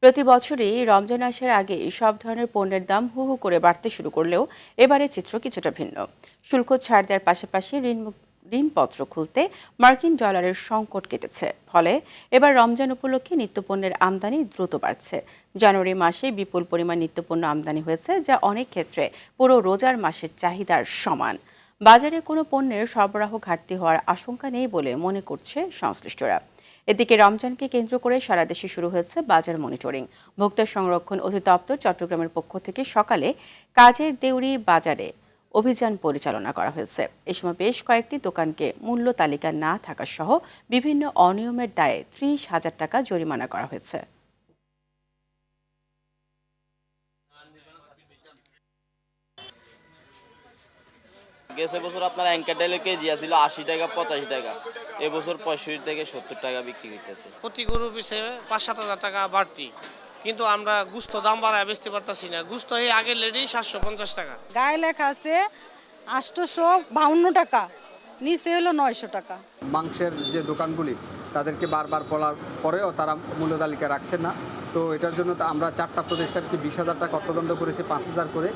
প্রতি বছরই রমজান আসার আগে সব ধরনের পণ্যের দাম হু হু করে বাড়তে শুরু করলেও এবারে চিত্র কিছুটা ভিন্ন। শুল্ক ছাড় দেওয়ার পাশাপাশি ঋণপত্র খুলতে মার্কিন ডলারের সংকট কেটেছে। ফলে এবার রমজান উপলক্ষে নিত্যপণ্যের আমদানি দ্রুত বাড়ছে। জানুয়ারি মাসে বিপুল পরিমাণ নিত্যপণ্য আমদানি হয়েছে, যা অনেক ক্ষেত্রে পুরো রোজার মাসের চাহিদার সমান। বাজারে কোনো পণ্যের সরবরাহ ঘাটতি হওয়ার আশঙ্কা নেই বলে মনে করছে সংশ্লিষ্টরা। এদিকে রমজানকে কেন্দ্র করে সারা দেশে শুরু হয়েছে বাজার মনিটরিং। ভোক্তা সংরক্ষণ অধিদপ্তর চট্টগ্রামের পক্ষ থেকে সকালে কাজের দেউরি বাজারে অভিযান পরিচালনা করা হয়েছে। এ সময় বেশ কয়েকটি দোকানকে মূল্য তালিকা না থাকা সহ বিভিন্ন অনিয়মের দায়ে 30,000 টাকা জরিমানা করা হয়েছে। গেছে বছর আপনার অ্যাঙ্কার ডালের কেজি আছিল ৮০ টাকা ৮৫ টাকা, এবছর 65 থেকে 70 টাকা বিক্রি করতেছে। প্রতি গরু পিছে ৫-৭ হাজার টাকা বাড়তি, কিন্তু আমরা গুস্ত দাম বাড়ায় বেচতে পারতাছি না। গুস্ত এই আগের লেডি ৭৫০ টাকা। গায়ে লেখা আছে ৮৫২ টাকা, নিচে হলো ৯০০ টাকা। মাংসের যে দোকানগুলি তাদেরকে বারবার বলার পরেও তারা মূল্য তালিকা রাখছে না। তো এটার জন্য আমরা 4টা প্রতিষ্ঠানকে 20,000 টাকা অর্থদণ্ড করেছি, 5,000 করে।